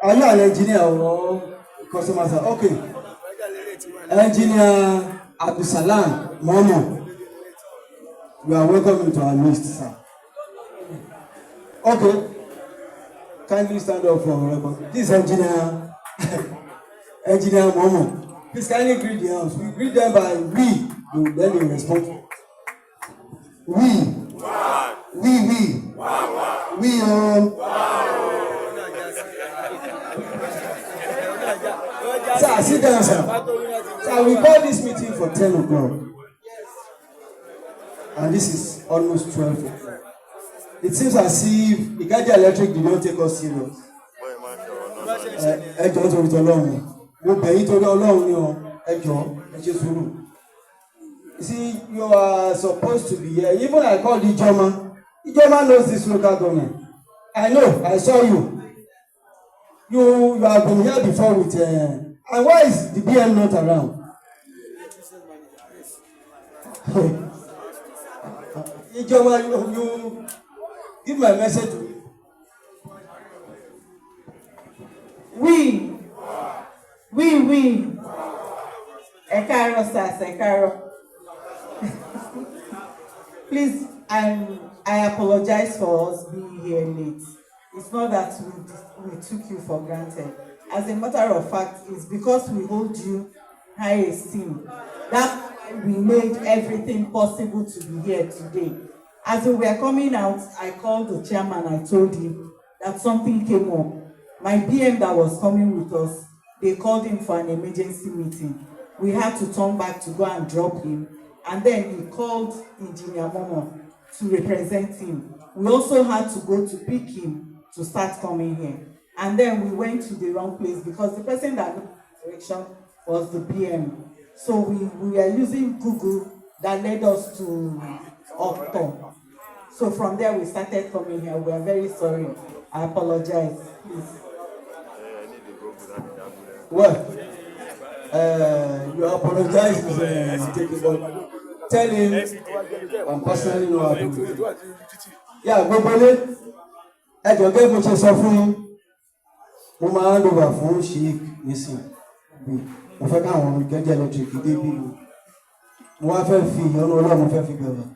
Are you an engineer or customer service? Okay. Engineer Abdusalam Momo, you are welcome into our list, sir. Okay, kindly stand up for record. This engineer, engineer Momo. Please kindly greet the house. We greet them by we. Then they respond. We. We. We. Sir, sit down, sir. Sir, we call this meeting for 10 o'clock. And this is almost 12. It seems as if Ikeja Electric did not take us serious. Ẹ jọ̀ọ́ torí t'Ọlọ́run. Mo bẹ̀ yín torí Ọlọ́run ni o. Ẹ jọ̀ọ́, ẹ ṣe sùúrù. You see, you are supposed to be here. Even I called Ijoma. Ijoma knows this local government. I know, I saw you. You have been here before with and why is the BM not around? Ijoma, you give my message to me. We. Ekaro, sir, Ekaro. Please, I apologize for us being here late. It's not that we took you for granted. As a matter of fact, it's because we hold you high esteem that we made everything possible to be here today. As we were coming out, I called the chairman. I told him that something came up. My BM that was coming with us, they called him for an emergency meeting. We had to turn back to go and drop him. And then he called Engineer Momo to represent him. We also had to go to pick him to start coming here. And then we went to the wrong place because the person that looked in the direction was the BM. So we were using Google that led us to Octo. So from there we started coming here. We are very sorry. I apologize. Please. Well, you apologize is taking, but tell him I'm personally not happy. Yeah, gbogbo ẹ jọ̀ọ́ gẹ́gẹ́ mo ṣe sọ fún yín, mo máa hand over fún Sheik nísìn. Mo fẹ́ káwọn Ikeja Electric dé bí mi. Mo wá fẹ́ fi ìyọ́nú Ọlọ́run mo fẹ́ fi bẹ̀rẹ̀.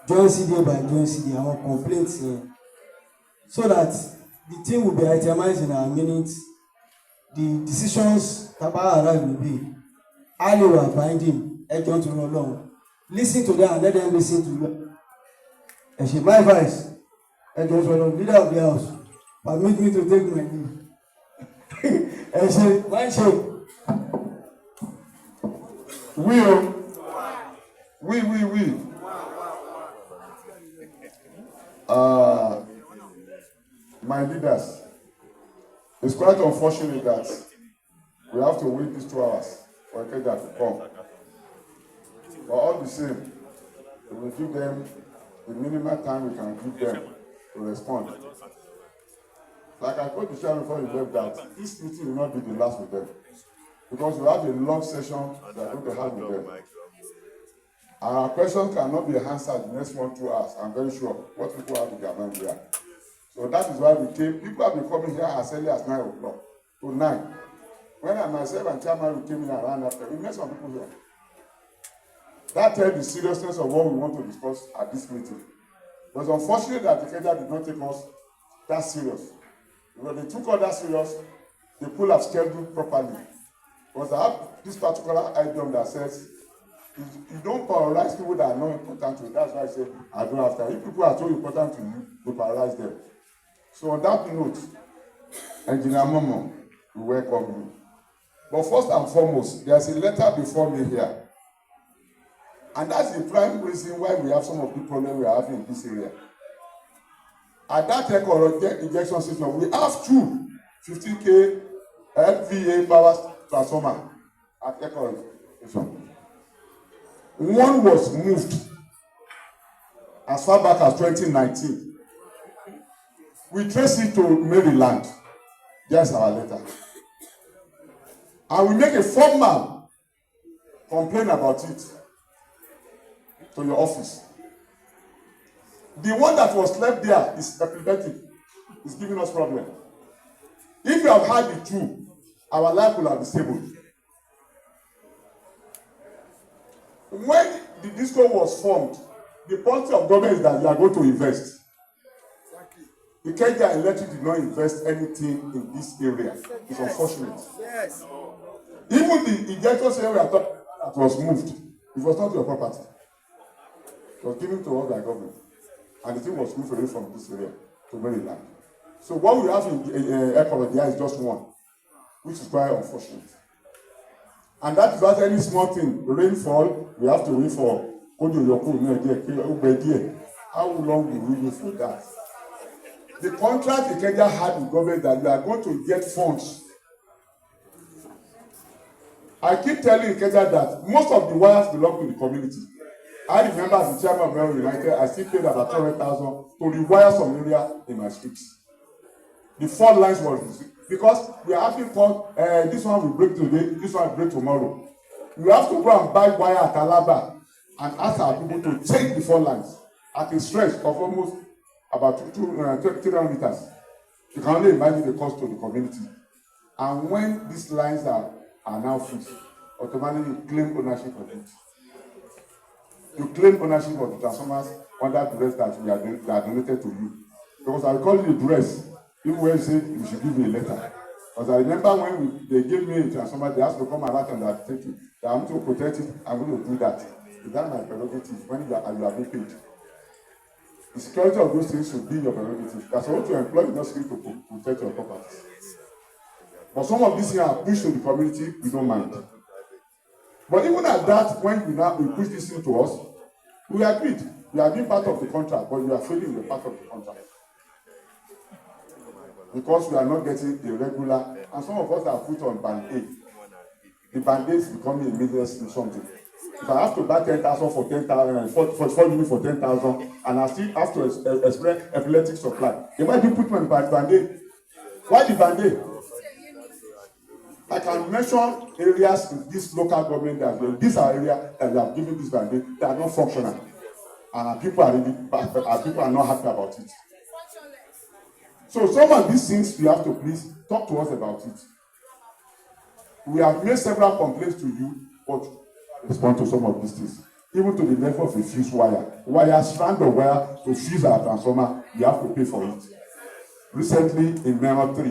Join CD by join CD àwọn complaints yẹn. So that the thing will be itemized in our minutes. The decisions taba arrive will be highly were binding. Ẹ jọ̀ọ́ nítorí Ọlọ́run. Listen to them and let them listen to you. And she my advice. And just for the leader of the house, permit me to take my leave. And she, why she? We. My leaders, it's quite unfortunate that we have to wait these 2 hours for Ikeja to come. But all the same, we will give them the minimum time we can give them to respond. Like I told the chairman before he left that this meeting will not be the last with them. Because we have a long session that we are going to have with them. Our questions cannot be answered in the next 1-2 hours, I'm very sure, what people have in their mind here. So that is why we came. People have been coming here as early as 9 o'clock to 9. When I myself and chairman we came in around after, we met some people here. That tells the seriousness of what we want to discuss at this meeting. It was unfortunate that Ikeja did not take us that serious. Because they took us that serious, they could have scheduled properly. Because I have this particular item that says, you don't paralyze people that are not important to you. That's why I say, I don't have time. If people are so important to you, you paralyze them. So on that note, Engineer Momo, we welcome you. But first and foremost, there's a letter before me here. And that's the prime reason why we have some of the problems we are having in this area. At that injection system, we have 2 50K LVA power transformer at Echo station. One was moved as far back as 2019. We trace it to Maryland. There's our letter. And we make a formal complaint about it to your office. The one that was left there is epileptic. It's giving us problem. If you are have had the two, our life will have been stable. When the disco was formed, the policy of government is that you are going to invest. The Ikeja Electric did not invest anything in this area. It's unfortunate. Yes. Even the injection area that was moved, it was not your property. It was given to us by government. And the thing was moved away from this area to Maryland. So what we have in airport there is just one, which is quite unfortunate. And that is not any small thing. Rainfall, we have to wait for how long will we wait for that? The contract Ikeja had with government that we are going to get funds. I keep telling Ikeja that most of the wires belong to the community. I remember as the chairman of Mayor United, I still paid about 200,000 to rewire some area in my streets. The 4 lines was because we are asking for this one will break today, this one will break tomorrow. We have to go and buy wire at Alaba and ask our people to take the 4 lines at a stretch of almost about 300 meters. You can only imagine the cost to the community. And when these lines are now fixed, automatically you claim ownership of it. You claim ownership of the transformers under the rest that they are donated to you. Because I will call it a dress, even when you say you should give me a letter. Because I remember when they gave me a transformer, they asked to come around and that take it. That I'm going to protect it, I'm going to do that. Is that my prerogative when you are being paid? The security of those things should be your prerogative. That's what you employ industry to protect your property. But some of these things are pushed to the community, we don't mind. But even at that, when we push this thing to us, we agreed. We are being part of the contract, but we are failing the part of the contract. Because we are not getting the regular, and some of us are put on band-aid. The band-aid is becoming a meaningless in something. If I have to buy 10,000 for 10,000, for units for 10,000, and I still have to explain epileptic supply, they might be put on band-aid. Why the band-aid? I can mention areas in this local government that these are areas that we have given this band-aid that are not functional, and people are not happy about it. So some of these things you have to please talk to us about it. We have made several complaints to you, but respond to some of these things. Even to the level of a fuse wire, strand of wire to fuse our transformer, you have to pay for it. Recently in Mero 3,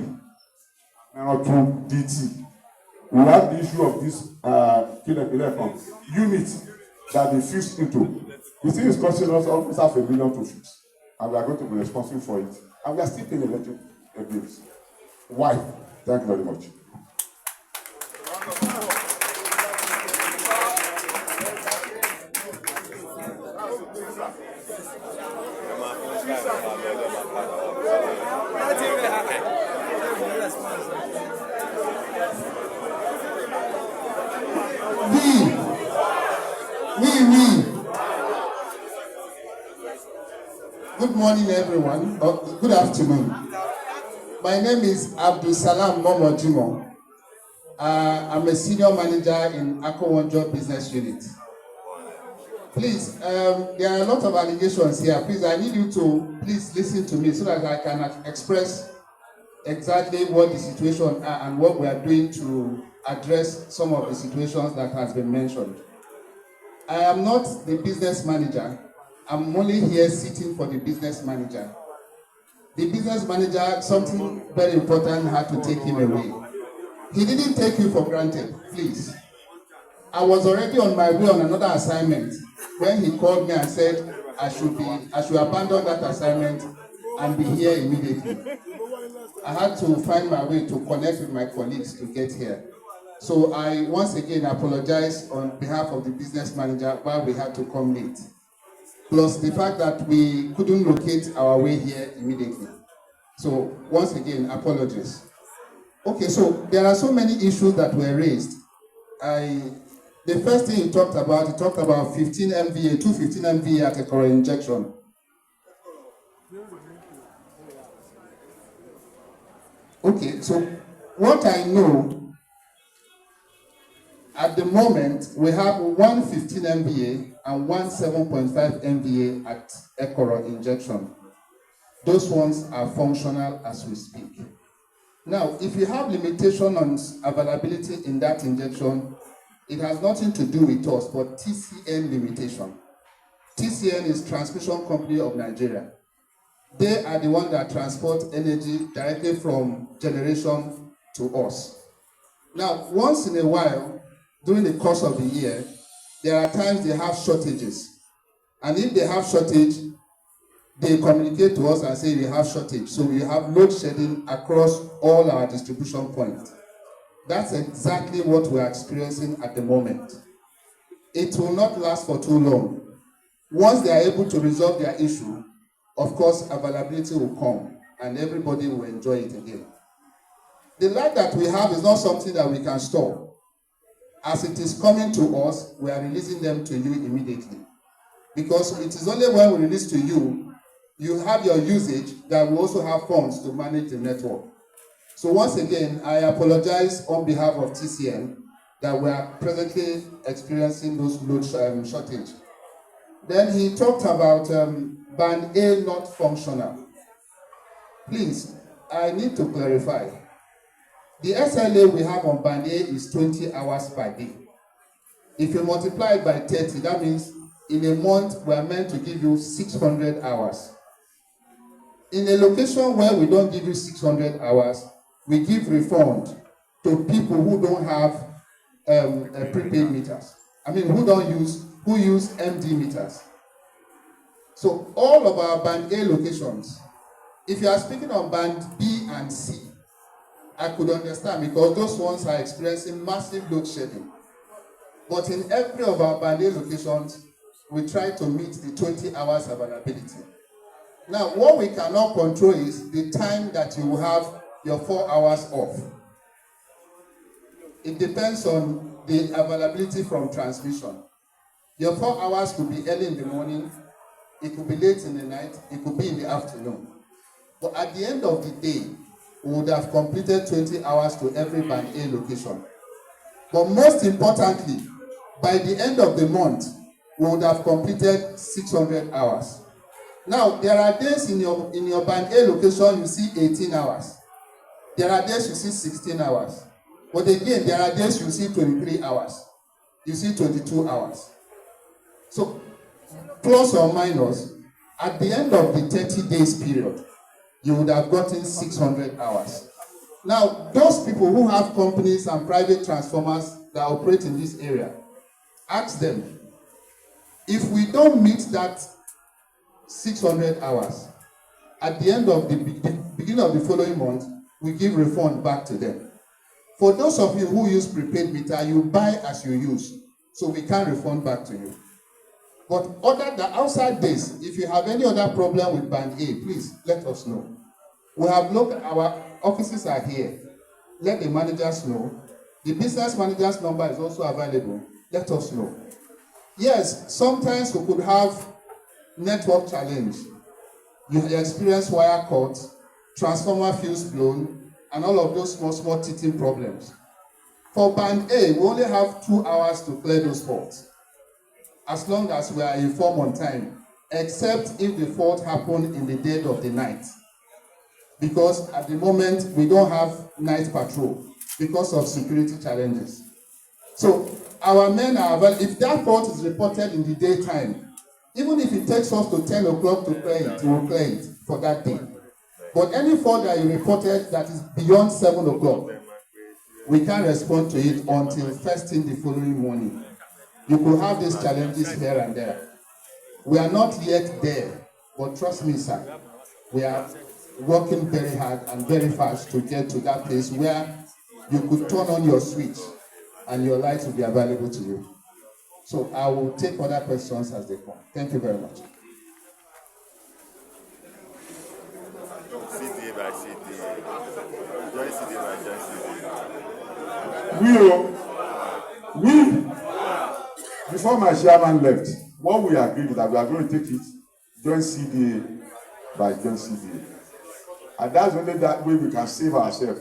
Mero 2 DT, we have the issue of this unit that they fused into. The thing is costing us almost $500,000 to fix, and we are going to be responsible for it. And we are still paying electric bills. Why? Thank you very much. Good morning, everyone. Good afternoon. My name is Abdul Salam Momojimo. I'm a senior manager in Akowonjo Business Unit. Please, there are a lot of allegations here. Please, I need you to please listen to me so that I can express exactly what the situation are and what we are doing to address some of the situations that has been mentioned. I am not the business manager. I'm only here sitting for the business manager. The business manager, something very important had to take him away. He didn't take you for granted, please. I was already on my way on another assignment when he called me and said I should abandon that assignment and be here immediately. I had to find my way to connect with my colleagues to get here. So I once again apologize on behalf of the business manager why we had to come late. Plus the fact that we couldn't locate our way here immediately. So once again, apologies. Okay, so there are so many issues that were raised. The first thing he talked about 15 MVA, 215 MVA at a current injection. Okay, so what I know, at the moment, we have 115 MVA and 7.5 MVA at Ekoro injection. Those ones are functional as we speak. Now, if you have limitation on availability in that injection, it has nothing to do with us, but TCN limitation. TCN is Transmission Company of Nigeria. They are the one that transport energy directly from generation to us. Now, once in a while, during the course of the year, there are times they have shortages. And if they have shortage, they communicate to us and say we have shortage. So we have load shedding across all our distribution points. That's exactly what we're experiencing at the moment. It will not last for too long. Once they are able to resolve their issue, of course, availability will come and everybody will enjoy it again. The light that we have is not something that we can store. As it is coming to us, we are releasing them to you immediately. Because it is only when we release to you, you have your usage that we also have funds to manage the network. So once again, I apologize on behalf of TCN that we are presently experiencing those load shortage. Then he talked about band A not functional. Please, I need to clarify. The SLA we have on band A is 20 hours per day. If you multiply it by 30, that means in a month we are meant to give you 600 hours. In a location where we don't give you 600 hours, we give refund to people who don't have prepaid meters. I mean, who use MD meters. So all of our band A locations, if you are speaking on band B and C, I could understand because those ones are experiencing massive load shedding. But in every of our band A locations, we try to meet the 20 hours availability. Now, what we cannot control is the time that you will have your 4 hours off. It depends on the availability from transmission. Your 4 hours could be early in the morning, it could be late in the night, it could be in the afternoon. But at the end of the day, we would have completed 20 hours to every band A location. But most importantly, by the end of the month, we would have completed 600 hours. Now, there are days in your band A location you see 18 hours. There are days you see 16 hours. But again, there are days you see 23 hours. You see 22 hours. So, plus or minus, at the end of the 30 days period, you would have gotten 600 hours. Now, those people who have companies and private transformers that operate in this area, ask them, if we don't meet that 600 hours, at the end of the beginning of the following month, we give refund back to them. For those of you who use prepaid meter, you buy as you use, so we can refund back to you. But outside this, if you have any other problem with band A, please let us know. We have looked, our offices are here. Let the managers know. The business manager's number is also available. Let us know. Yes, sometimes we could have network challenge. You experience wire cuts, transformer fuse blown, and all of those small teething problems. For band A, we only have 2 hours to clear those faults, as long as we are informed on time, except if the fault happened in the dead of the night. Because at the moment, we don't have night patrol because of security challenges. So our men are available. If that fault is reported in the daytime, even if it takes us to 10 o'clock to clear it, we will clear it for that day. But any fault that you reported that is beyond 7 o'clock, we can't respond to it until first thing the following morning. You could have these challenges here and there. We are not yet there, but trust me, sir, we are working very hard and very fast to get to that place where you could turn on your switch and your lights will be available to you. So I will take other questions as they come. Thank you very much. CD by CD. Join CD by join CD. We, before my chairman left, what we agreed is that we are going to take it join CD by join CD. And that's only that way we can save ourselves.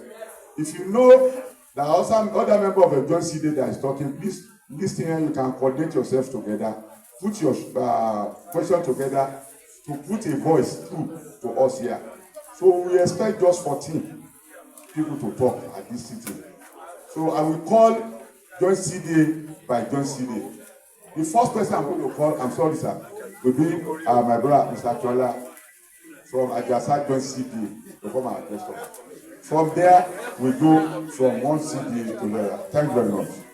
If you know that also other member of the joint CD that is talking, please listen here, you can coordinate yourself together, put your question together to put a voice through to us here. So we expect just 14. people to talk at this sitting. So I will call joint CDA by joint CDA. The first person I'm going to call, I'm sorry sir, will be my brother Mr. Chola from Ajasa joint CDA to come and address us. From there we go from one CDA to the other. Thank you very much.